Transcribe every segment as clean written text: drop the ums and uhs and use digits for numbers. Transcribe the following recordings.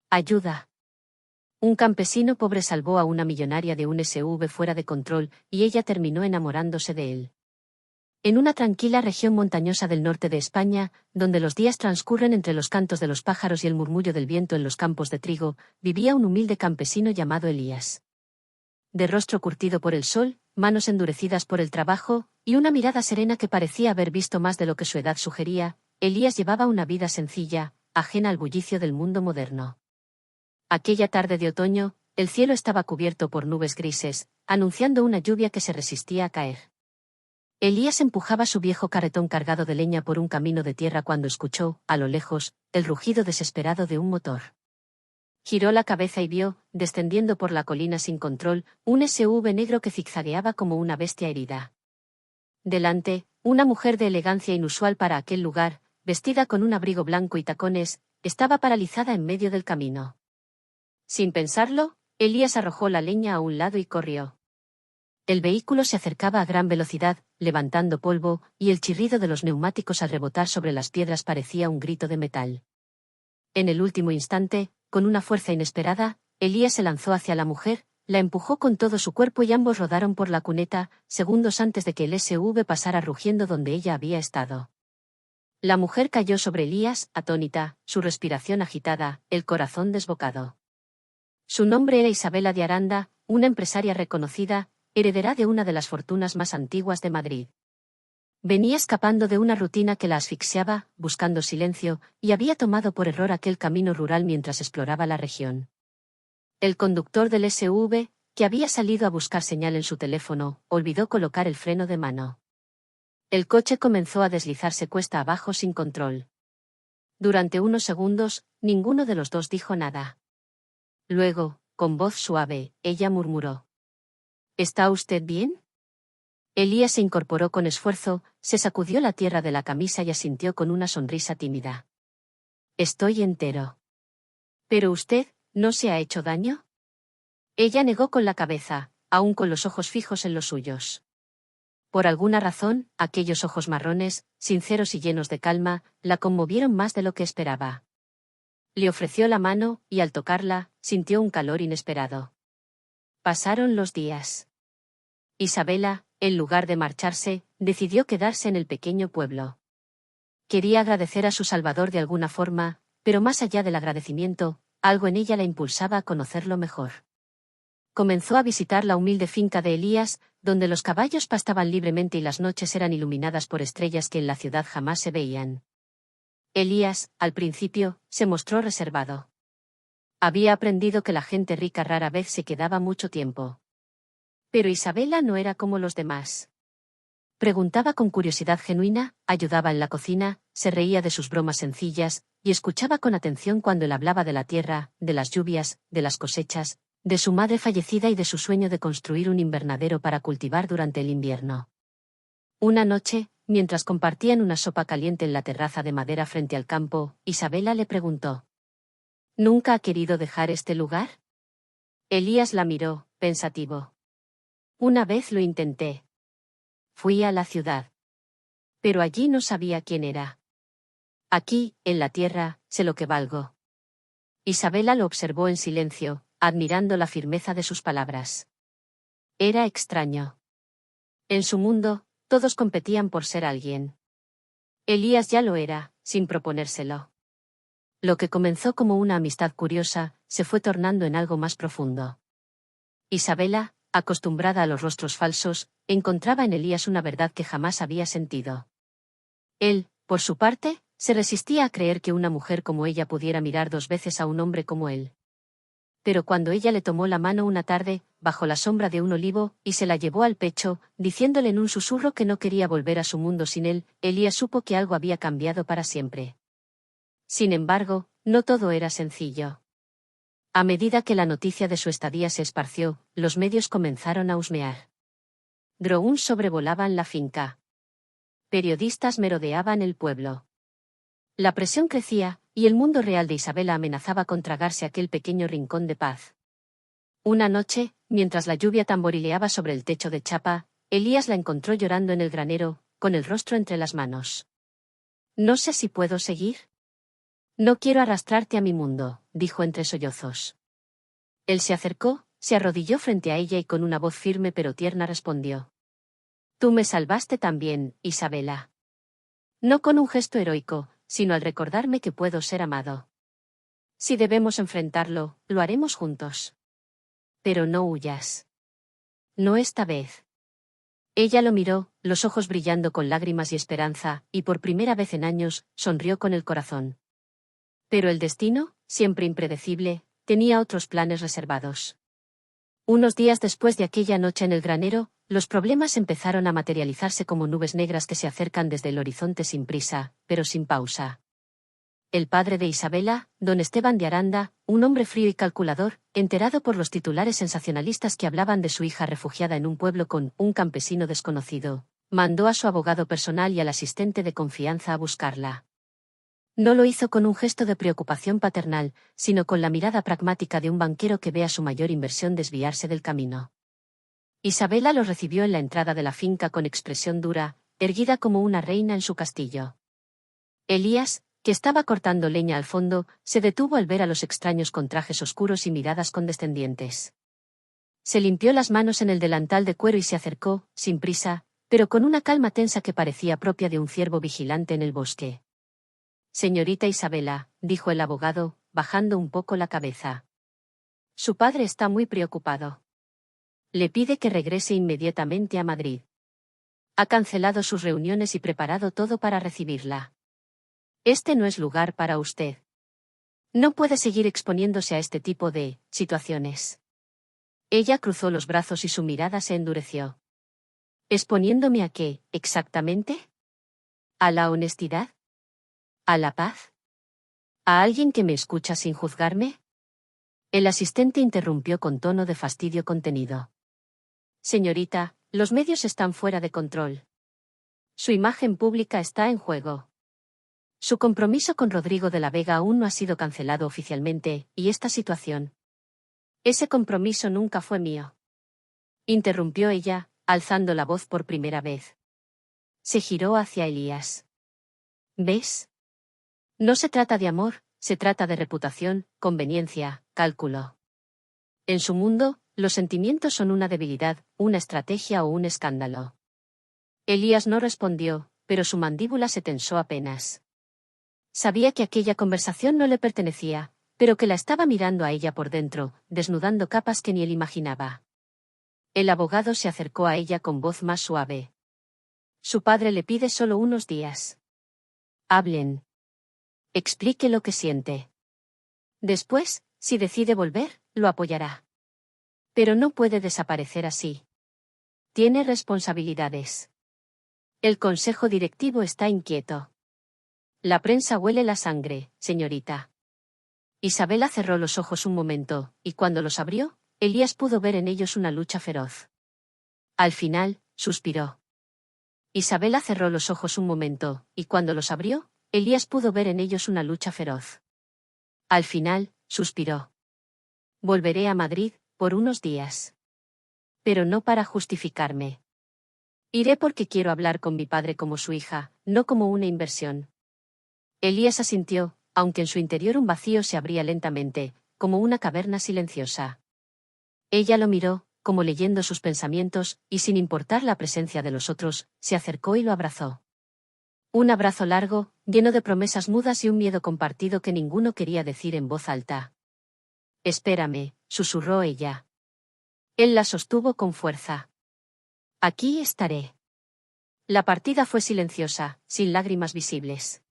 Ayuda. Un campesino pobre salvó a una millonaria de un SUV fuera de control, y ella terminó enamorándose de él. En una tranquila región montañosa del norte de España, donde los días transcurren entre los cantos de los pájaros y el murmullo del viento en los campos de trigo, vivía un humilde campesino llamado Elías. De rostro curtido por el sol, manos endurecidas por el trabajo, y una mirada serena que parecía haber visto más de lo que su edad sugería, Elías llevaba una vida sencilla, ajena al bullicio del mundo moderno. Aquella tarde de otoño, el cielo estaba cubierto por nubes grises, anunciando una lluvia que se resistía a caer. Elías empujaba su viejo carretón cargado de leña por un camino de tierra cuando escuchó, a lo lejos, el rugido desesperado de un motor. Giró la cabeza y vio, descendiendo por la colina sin control, un SUV negro que zigzagueaba como una bestia herida. Delante, una mujer de elegancia inusual para aquel lugar, vestida con un abrigo blanco y tacones, estaba paralizada en medio del camino. Sin pensarlo, Elías arrojó la leña a un lado y corrió. El vehículo se acercaba a gran velocidad, levantando polvo, y el chirrido de los neumáticos al rebotar sobre las piedras parecía un grito de metal. En el último instante, con una fuerza inesperada, Elías se lanzó hacia la mujer, la empujó con todo su cuerpo y ambos rodaron por la cuneta, segundos antes de que el SUV pasara rugiendo donde ella había estado. La mujer cayó sobre Elías, atónita, su respiración agitada, el corazón desbocado. Su nombre era Isabela de Aranda, una empresaria reconocida, heredera de una de las fortunas más antiguas de Madrid. Venía escapando de una rutina que la asfixiaba, buscando silencio, y había tomado por error aquel camino rural mientras exploraba la región. El conductor del SUV, que había salido a buscar señal en su teléfono, olvidó colocar el freno de mano. El coche comenzó a deslizarse cuesta abajo sin control. Durante unos segundos, ninguno de los dos dijo nada. Luego, con voz suave, ella murmuró: ¿Está usted bien? Elías se incorporó con esfuerzo, se sacudió la tierra de la camisa y asintió con una sonrisa tímida. Estoy entero. ¿Pero usted, no se ha hecho daño? Ella negó con la cabeza, aún con los ojos fijos en los suyos. Por alguna razón, aquellos ojos marrones, sinceros y llenos de calma, la conmovieron más de lo que esperaba. Le ofreció la mano, y al tocarla, sintió un calor inesperado. Pasaron los días. Isabela, en lugar de marcharse, decidió quedarse en el pequeño pueblo. Quería agradecer a su Salvador de alguna forma, pero más allá del agradecimiento, algo en ella la impulsaba a conocerlo mejor. Comenzó a visitar la humilde finca de Elías, donde los caballos pastaban libremente y las noches eran iluminadas por estrellas que en la ciudad jamás se veían. Elías, al principio, se mostró reservado. Había aprendido que la gente rica rara vez se quedaba mucho tiempo. Pero Isabela no era como los demás. Preguntaba con curiosidad genuina, ayudaba en la cocina, se reía de sus bromas sencillas, y escuchaba con atención cuando él hablaba de la tierra, de las lluvias, de las cosechas, de su madre fallecida y de su sueño de construir un invernadero para cultivar durante el invierno. Una noche, mientras compartían una sopa caliente en la terraza de madera frente al campo, Isabela le preguntó: ¿Nunca ha querido dejar este lugar? Elías la miró, pensativo. Una vez lo intenté. Fui a la ciudad. Pero allí no sabía quién era. Aquí, en la tierra, sé lo que valgo. Isabela lo observó en silencio, admirando la firmeza de sus palabras. Era extraño. En su mundo, todos competían por ser alguien. Elías ya lo era, sin proponérselo. Lo que comenzó como una amistad curiosa, se fue tornando en algo más profundo. Isabela, acostumbrada a los rostros falsos, encontraba en Elías una verdad que jamás había sentido. Él, por su parte, se resistía a creer que una mujer como ella pudiera mirar dos veces a un hombre como él. Pero cuando ella le tomó la mano una tarde, bajo la sombra de un olivo, y se la llevó al pecho, diciéndole en un susurro que no quería volver a su mundo sin él, Elías supo que algo había cambiado para siempre. Sin embargo, no todo era sencillo. A medida que la noticia de su estadía se esparció, los medios comenzaron a husmear. Drones sobrevolaban la finca. Periodistas merodeaban el pueblo. La presión crecía, y el mundo real de Isabela amenazaba con tragarse aquel pequeño rincón de paz. Una noche, mientras la lluvia tamborileaba sobre el techo de chapa, Elías la encontró llorando en el granero, con el rostro entre las manos. «No sé si puedo seguir». No quiero arrastrarte a mi mundo, dijo entre sollozos. Él se acercó, se arrodilló frente a ella y con una voz firme pero tierna respondió. Tú me salvaste también, Isabela. No con un gesto heroico, sino al recordarme que puedo ser amado. Si debemos enfrentarlo, lo haremos juntos. Pero no huyas. No esta vez. Ella lo miró, los ojos brillando con lágrimas y esperanza, y por primera vez en años, sonrió con el corazón. Pero el destino, siempre impredecible, tenía otros planes reservados. Unos días después de aquella noche en el granero, los problemas empezaron a materializarse como nubes negras que se acercan desde el horizonte sin prisa, pero sin pausa. El padre de Isabela, don Esteban de Aranda, un hombre frío y calculador, enterado por los titulares sensacionalistas que hablaban de su hija refugiada en un pueblo con un campesino desconocido, mandó a su abogado personal y al asistente de confianza a buscarla. No lo hizo con un gesto de preocupación paternal, sino con la mirada pragmática de un banquero que ve a su mayor inversión desviarse del camino. Isabela los recibió en la entrada de la finca con expresión dura, erguida como una reina en su castillo. Elías, que estaba cortando leña al fondo, se detuvo al ver a los extraños con trajes oscuros y miradas condescendientes. Se limpió las manos en el delantal de cuero y se acercó, sin prisa, pero con una calma tensa que parecía propia de un ciervo vigilante en el bosque. Señorita Isabela, dijo el abogado, bajando un poco la cabeza. Su padre está muy preocupado. Le pide que regrese inmediatamente a Madrid. Ha cancelado sus reuniones y preparado todo para recibirla. Este no es lugar para usted. No puede seguir exponiéndose a este tipo de situaciones. Ella cruzó los brazos y su mirada se endureció. ¿Exponiéndome a qué, exactamente? ¿A la honestidad? ¿A la paz? ¿A alguien que me escucha sin juzgarme? El asistente interrumpió con tono de fastidio contenido. Señorita, los medios están fuera de control. Su imagen pública está en juego. Su compromiso con Rodrigo de la Vega aún no ha sido cancelado oficialmente, y esta situación. Ese compromiso nunca fue mío. Interrumpió ella, alzando la voz por primera vez. Se giró hacia Elías. ¿Ves? No se trata de amor, se trata de reputación, conveniencia, cálculo. En su mundo, los sentimientos son una debilidad, una estrategia o un escándalo. Elías no respondió, pero su mandíbula se tensó apenas. Sabía que aquella conversación no le pertenecía, pero que la estaba mirando a ella por dentro, desnudando capas que ni él imaginaba. El abogado se acercó a ella con voz más suave. Su padre le pide solo unos días. Hablen. Explique lo que siente. Después, si decide volver, lo apoyará. Pero no puede desaparecer así. Tiene responsabilidades. El consejo directivo está inquieto. La prensa huele la sangre, señorita. Isabela cerró los ojos un momento, y cuando los abrió, Elías pudo ver en ellos una lucha feroz. Al final, suspiró. Isabela cerró los ojos un momento, y cuando los abrió, Elías pudo ver en ellos una lucha feroz. Al final, suspiró. Volveré a Madrid, por unos días. Pero no para justificarme. Iré porque quiero hablar con mi padre como su hija, no como una inversión. Elías asintió, aunque en su interior un vacío se abría lentamente, como una caverna silenciosa. Ella lo miró, como leyendo sus pensamientos, y sin importar la presencia de los otros, se acercó y lo abrazó. Un abrazo largo, lleno de promesas mudas y un miedo compartido que ninguno quería decir en voz alta. Espérame, susurró ella. Él la sostuvo con fuerza. Aquí estaré. La partida fue silenciosa, sin lágrimas visibles.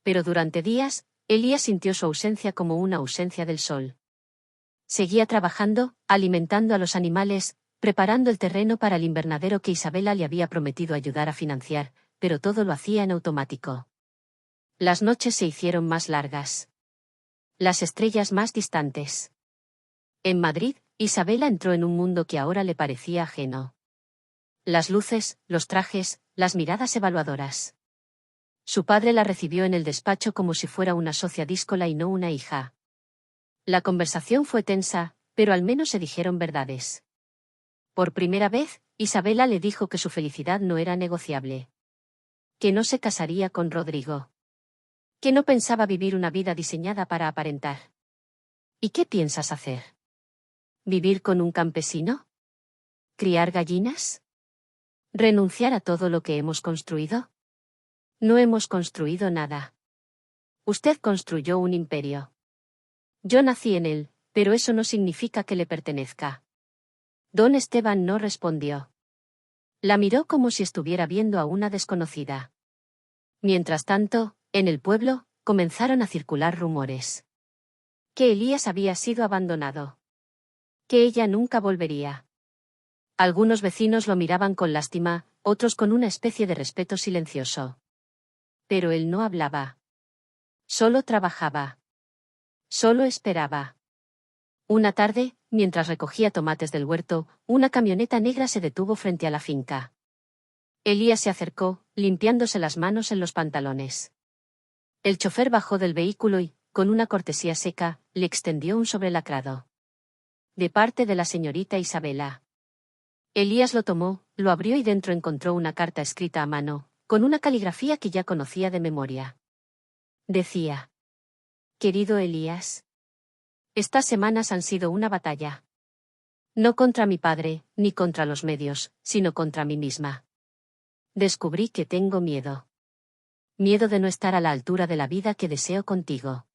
Pero durante días, Elías sintió su ausencia como una ausencia del sol. Seguía trabajando, alimentando a los animales, preparando el terreno para el invernadero que Isabela le había prometido ayudar a financiar, pero todo lo hacía en automático. Las noches se hicieron más largas. Las estrellas más distantes. En Madrid, Isabela entró en un mundo que ahora le parecía ajeno. Las luces, los trajes, las miradas evaluadoras. Su padre la recibió en el despacho como si fuera una socia díscola y no una hija. La conversación fue tensa, pero al menos se dijeron verdades. Por primera vez, Isabela le dijo que su felicidad no era negociable. Que no se casaría con Rodrigo. Que no pensaba vivir una vida diseñada para aparentar. ¿Y qué piensas hacer? ¿Vivir con un campesino? ¿Criar gallinas? ¿Renunciar a todo lo que hemos construido? No hemos construido nada. Usted construyó un imperio. Yo nací en él, pero eso no significa que le pertenezca. Don Esteban no respondió. La miró como si estuviera viendo a una desconocida. Mientras tanto, en el pueblo, comenzaron a circular rumores. Que Elías había sido abandonado. Que ella nunca volvería. Algunos vecinos lo miraban con lástima, otros con una especie de respeto silencioso. Pero él no hablaba. Solo trabajaba. Solo esperaba. Una tarde, mientras recogía tomates del huerto, una camioneta negra se detuvo frente a la finca. Elías se acercó, limpiándose las manos en los pantalones. El chofer bajó del vehículo y, con una cortesía seca, le extendió un sobrelacrado. De parte de la señorita Isabela. Elías lo tomó, lo abrió y dentro encontró una carta escrita a mano, con una caligrafía que ya conocía de memoria. Decía: Querido Elías. Estas semanas han sido una batalla. No contra mi padre, ni contra los medios, sino contra mí misma. Descubrí que tengo miedo. Miedo de no estar a la altura de la vida que deseo contigo.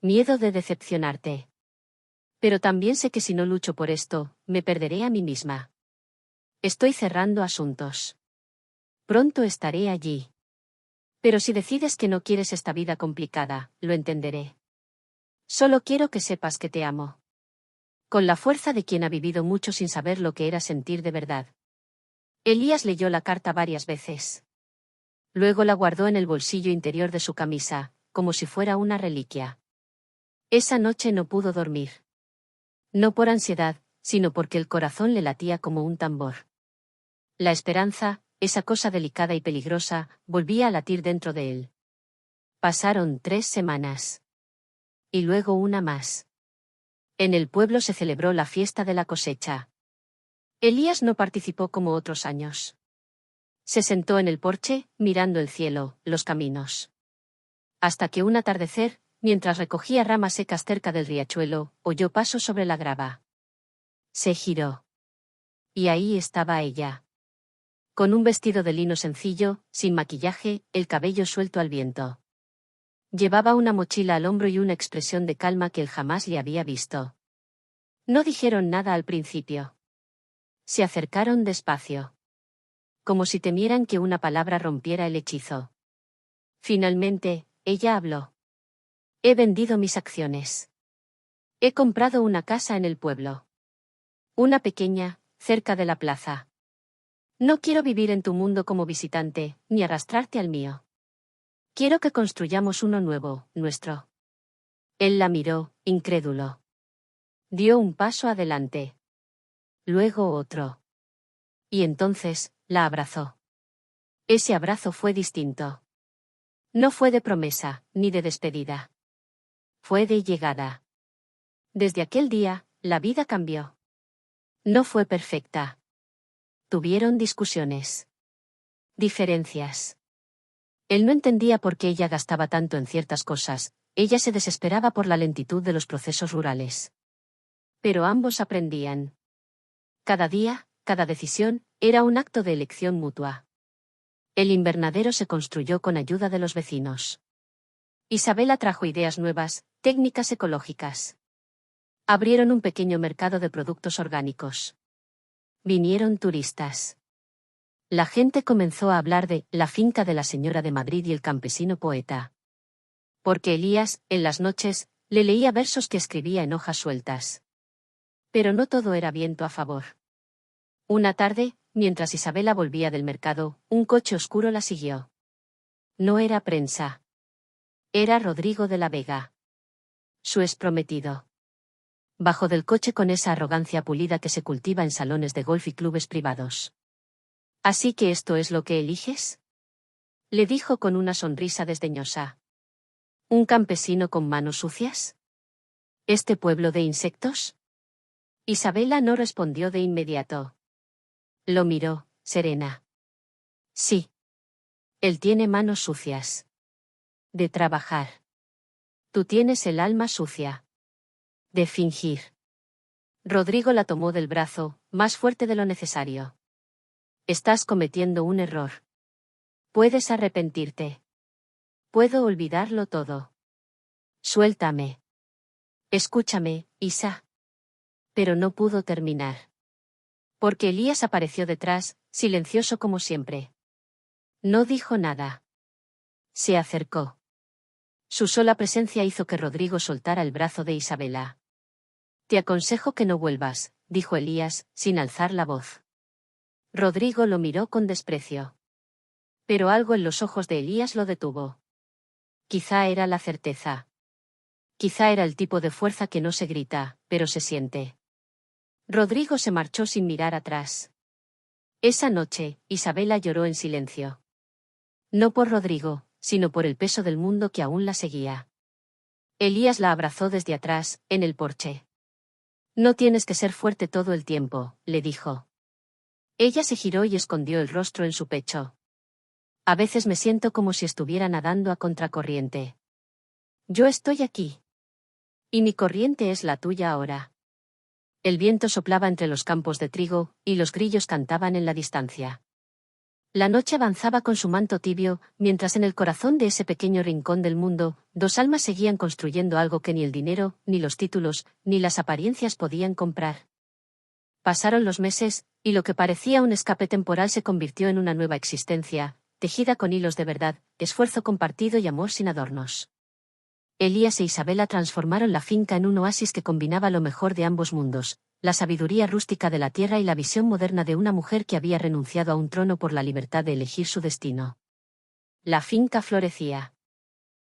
Miedo de decepcionarte. Pero también sé que si no lucho por esto, me perderé a mí misma. Estoy cerrando asuntos. Pronto estaré allí. Pero si decides que no quieres esta vida complicada, lo entenderé. Solo quiero que sepas que te amo. Con la fuerza de quien ha vivido mucho sin saber lo que era sentir de verdad. Elías leyó la carta varias veces. Luego la guardó en el bolsillo interior de su camisa, como si fuera una reliquia. Esa noche no pudo dormir. No por ansiedad, sino porque el corazón le latía como un tambor. La esperanza, esa cosa delicada y peligrosa, volvía a latir dentro de él. Pasaron 3 semanas. Y luego una más. En el pueblo se celebró la fiesta de la cosecha. Elías no participó como otros años. Se sentó en el porche, mirando el cielo, los caminos. Hasta que un atardecer, mientras recogía ramas secas cerca del riachuelo, oyó pasos sobre la grava. Se giró. Y ahí estaba ella. Con un vestido de lino sencillo, sin maquillaje, el cabello suelto al viento. Llevaba una mochila al hombro y una expresión de calma que él jamás le había visto. No dijeron nada al principio. Se acercaron despacio. Como si temieran que una palabra rompiera el hechizo. Finalmente, ella habló. He vendido mis acciones. He comprado una casa en el pueblo. Una pequeña, cerca de la plaza. No quiero vivir en tu mundo como visitante, ni arrastrarte al mío. Quiero que construyamos uno nuevo, nuestro. Él la miró, incrédulo. Dio un paso adelante. Luego otro. Y entonces, la abrazó. Ese abrazo fue distinto. No fue de promesa, ni de despedida. Fue de llegada. Desde aquel día, la vida cambió. No fue perfecta. Tuvieron discusiones. Diferencias. Él no entendía por qué ella gastaba tanto en ciertas cosas, ella se desesperaba por la lentitud de los procesos rurales. Pero ambos aprendían. Cada día, cada decisión, era un acto de elección mutua. El invernadero se construyó con ayuda de los vecinos. Isabela trajo ideas nuevas, técnicas ecológicas. Abrieron un pequeño mercado de productos orgánicos. Vinieron turistas. La gente comenzó a hablar de la finca de la señora de Madrid y el campesino poeta. Porque Elías, en las noches, le leía versos que escribía en hojas sueltas. Pero no todo era viento a favor. Una tarde, mientras Isabela volvía del mercado, un coche oscuro la siguió. No era prensa. Era Rodrigo de la Vega. Su exprometido. Bajó del coche con esa arrogancia pulida que se cultiva en salones de golf y clubes privados. ¿Así que esto es lo que eliges?, le dijo con una sonrisa desdeñosa. ¿Un campesino con manos sucias? ¿Este pueblo de insectos? Isabela no respondió de inmediato. Lo miró, serena. Sí. Él tiene manos sucias. De trabajar. Tú tienes el alma sucia. De fingir. Rodrigo la tomó del brazo, más fuerte de lo necesario. Estás cometiendo un error. Puedes arrepentirte. Puedo olvidarlo todo. Suéltame. Escúchame, Isa. Pero no pudo terminar. Porque Elías apareció detrás, silencioso como siempre. No dijo nada. Se acercó. Su sola presencia hizo que Rodrigo soltara el brazo de Isabela. Te aconsejo que no vuelvas, dijo Elías, sin alzar la voz. Rodrigo lo miró con desprecio. Pero algo en los ojos de Elías lo detuvo. Quizá era la certeza. Quizá era el tipo de fuerza que no se grita, pero se siente. Rodrigo se marchó sin mirar atrás. Esa noche, Isabela lloró en silencio. No por Rodrigo, sino por el peso del mundo que aún la seguía. Elías la abrazó desde atrás, en el porche. No tienes que ser fuerte todo el tiempo, le dijo. Ella se giró y escondió el rostro en su pecho. A veces me siento como si estuviera nadando a contracorriente. Yo estoy aquí. Y mi corriente es la tuya ahora. El viento soplaba entre los campos de trigo, y los grillos cantaban en la distancia. La noche avanzaba con su manto tibio, mientras en el corazón de ese pequeño rincón del mundo, dos almas seguían construyendo algo que ni el dinero, ni los títulos, ni las apariencias podían comprar. Pasaron los meses, y lo que parecía un escape temporal se convirtió en una nueva existencia, tejida con hilos de verdad, esfuerzo compartido y amor sin adornos. Elías e Isabela transformaron la finca en un oasis que combinaba lo mejor de ambos mundos, la sabiduría rústica de la tierra y la visión moderna de una mujer que había renunciado a un trono por la libertad de elegir su destino. La finca florecía.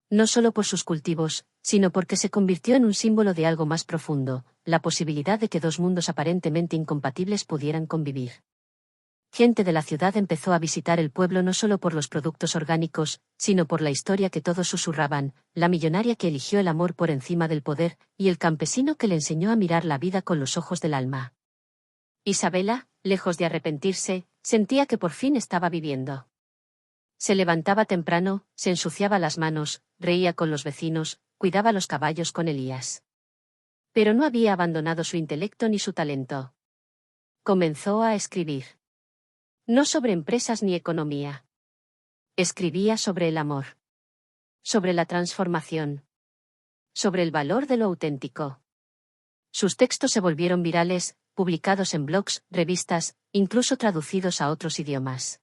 No solo por sus cultivos, sino porque se convirtió en un símbolo de algo más profundo, la posibilidad de que dos mundos aparentemente incompatibles pudieran convivir. Gente de la ciudad empezó a visitar el pueblo no solo por los productos orgánicos, sino por la historia que todos susurraban, la millonaria que eligió el amor por encima del poder, y el campesino que le enseñó a mirar la vida con los ojos del alma. Isabela, lejos de arrepentirse, sentía que por fin estaba viviendo. Se levantaba temprano, se ensuciaba las manos, reía con los vecinos, cuidaba los caballos con Elías. Pero no había abandonado su intelecto ni su talento. Comenzó a escribir. No sobre empresas ni economía. Escribía sobre el amor. Sobre la transformación. Sobre el valor de lo auténtico. Sus textos se volvieron virales, publicados en blogs, revistas, incluso traducidos a otros idiomas.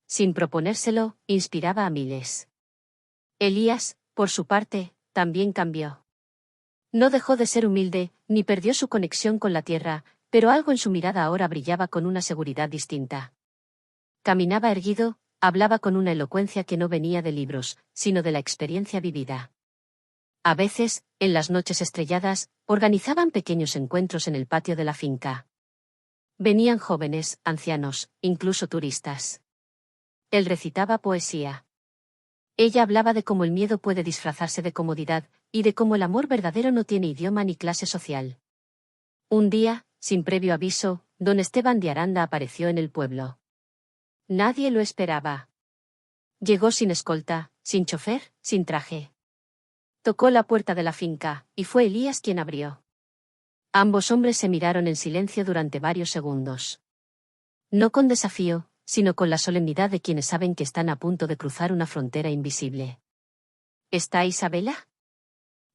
Sin proponérselo, inspiraba a miles. Elías, por su parte, también cambió. No dejó de ser humilde, ni perdió su conexión con la tierra, pero algo en su mirada ahora brillaba con una seguridad distinta. Caminaba erguido, hablaba con una elocuencia que no venía de libros, sino de la experiencia vivida. A veces, en las noches estrelladas, organizaban pequeños encuentros en el patio de la finca. Venían jóvenes, ancianos, incluso turistas. Él recitaba poesía. Ella hablaba de cómo el miedo puede disfrazarse de comodidad, y de cómo el amor verdadero no tiene idioma ni clase social. Un día, sin previo aviso, don Esteban de Aranda apareció en el pueblo. Nadie lo esperaba. Llegó sin escolta, sin chofer, sin traje. Tocó la puerta de la finca, y fue Elías quien abrió. Ambos hombres se miraron en silencio durante varios segundos. No con desafío, sino con la solemnidad de quienes saben que están a punto de cruzar una frontera invisible. ¿Está Isabela?,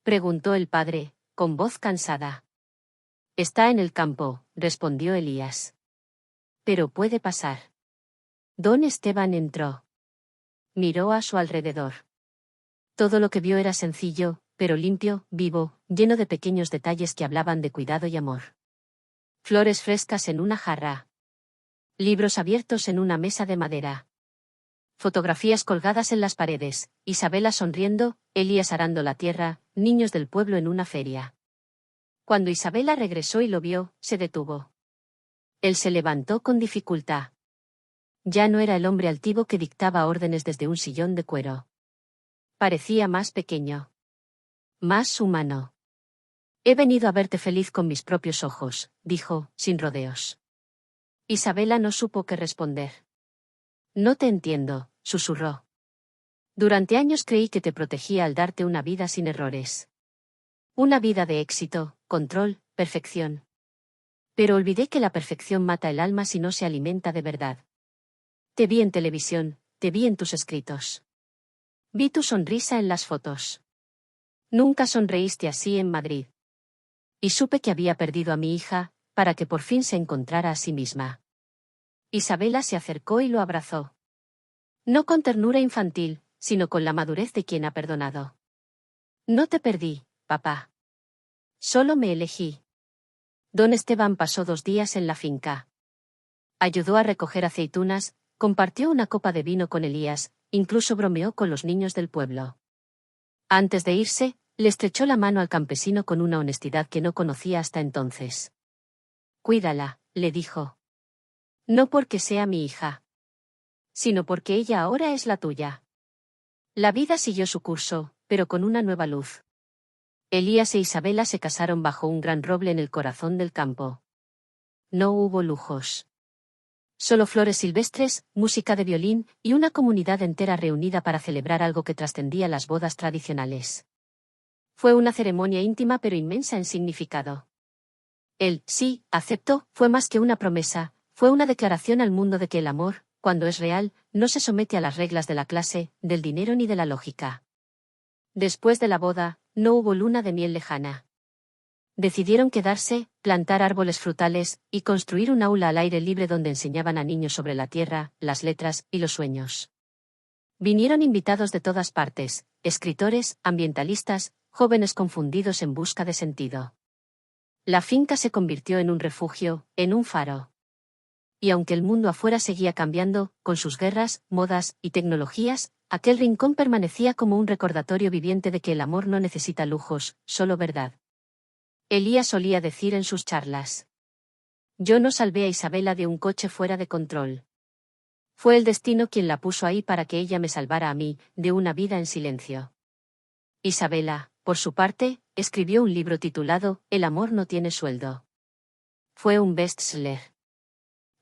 preguntó el padre, con voz cansada. Está en el campo, respondió Elías. Pero puede pasar. Don Esteban entró. Miró a su alrededor. Todo lo que vio era sencillo, pero limpio, vivo, lleno de pequeños detalles que hablaban de cuidado y amor. Flores frescas en una jarra. Libros abiertos en una mesa de madera. Fotografías colgadas en las paredes, Isabela sonriendo, Elías arando la tierra, niños del pueblo en una feria. Cuando Isabela regresó y lo vio, se detuvo. Él se levantó con dificultad. Ya no era el hombre altivo que dictaba órdenes desde un sillón de cuero. Parecía más pequeño. Más humano. He venido a verte feliz con mis propios ojos, dijo, sin rodeos. Isabela no supo qué responder. No te entiendo, susurró. Durante años creí que te protegía al darte una vida sin errores. Una vida de éxito, control, perfección. Pero olvidé que la perfección mata el alma si no se alimenta de verdad. Te vi en televisión, te vi en tus escritos. Vi tu sonrisa en las fotos. Nunca sonreíste así en Madrid. Y supe que había perdido a mi hija, para que por fin se encontrara a sí misma. Isabela se acercó y lo abrazó. No con ternura infantil, sino con la madurez de quien ha perdonado. No te perdí, papá. Solo me elegí. Don Esteban pasó 2 días en la finca. Ayudó a recoger aceitunas, compartió una copa de vino con Elías, incluso bromeó con los niños del pueblo. Antes de irse, le estrechó la mano al campesino con una honestidad que no conocía hasta entonces. Cuídala, le dijo. No porque sea mi hija, sino porque ella ahora es la tuya. La vida siguió su curso, pero con una nueva luz. Elías e Isabela se casaron bajo un gran roble en el corazón del campo. No hubo lujos. Solo flores silvestres, música de violín y una comunidad entera reunida para celebrar algo que trascendía las bodas tradicionales. Fue una ceremonia íntima pero inmensa en significado. El sí, acepto, fue más que una promesa, fue una declaración al mundo de que el amor, cuando es real, no se somete a las reglas de la clase, del dinero ni de la lógica. Después de la boda, no hubo luna de miel lejana. Decidieron quedarse, plantar árboles frutales, y construir un aula al aire libre donde enseñaban a niños sobre la tierra, las letras y los sueños. Vinieron invitados de todas partes, escritores, ambientalistas, jóvenes confundidos en busca de sentido. La finca se convirtió en un refugio, en un faro. Y aunque el mundo afuera seguía cambiando, con sus guerras, modas y tecnologías, aquel rincón permanecía como un recordatorio viviente de que el amor no necesita lujos, solo verdad. Elías solía decir en sus charlas: yo no salvé a Isabela de un coche fuera de control. Fue el destino quien la puso ahí para que ella me salvara a mí, de una vida en silencio. Isabela, por su parte, escribió un libro titulado El amor no tiene sueldo. Fue un bestseller.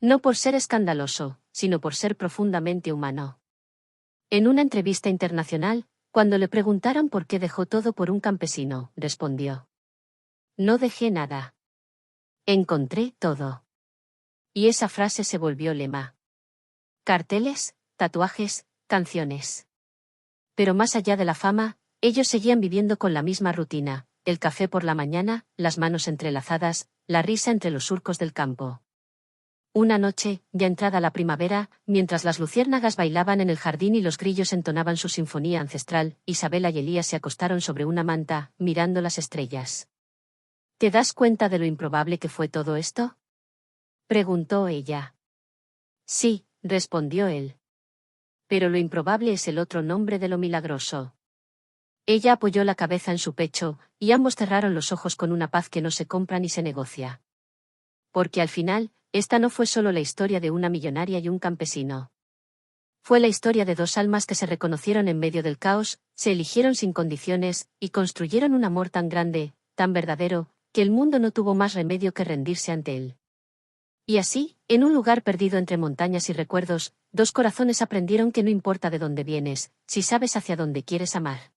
No por ser escandaloso, sino por ser profundamente humano. En una entrevista internacional, cuando le preguntaron por qué dejó todo por un campesino, respondió: no dejé nada. Encontré todo. Y esa frase se volvió lema. Carteles, tatuajes, canciones. Pero más allá de la fama, ellos seguían viviendo con la misma rutina: el café por la mañana, las manos entrelazadas, la risa entre los surcos del campo. Una noche, ya entrada la primavera, mientras las luciérnagas bailaban en el jardín y los grillos entonaban su sinfonía ancestral, Isabela y Elías se acostaron sobre una manta, mirando las estrellas. ¿Te das cuenta de lo improbable que fue todo esto?, preguntó ella. Sí, respondió él. Pero lo improbable es el otro nombre de lo milagroso. Ella apoyó la cabeza en su pecho, y ambos cerraron los ojos con una paz que no se compra ni se negocia. Porque al final, esta no fue solo la historia de una millonaria y un campesino. Fue la historia de 2 almas que se reconocieron en medio del caos, se eligieron sin condiciones, y construyeron un amor tan grande, tan verdadero, que el mundo no tuvo más remedio que rendirse ante él. Y así, en un lugar perdido entre montañas y recuerdos, 2 corazones aprendieron que no importa de dónde vienes, si sabes hacia dónde quieres amar.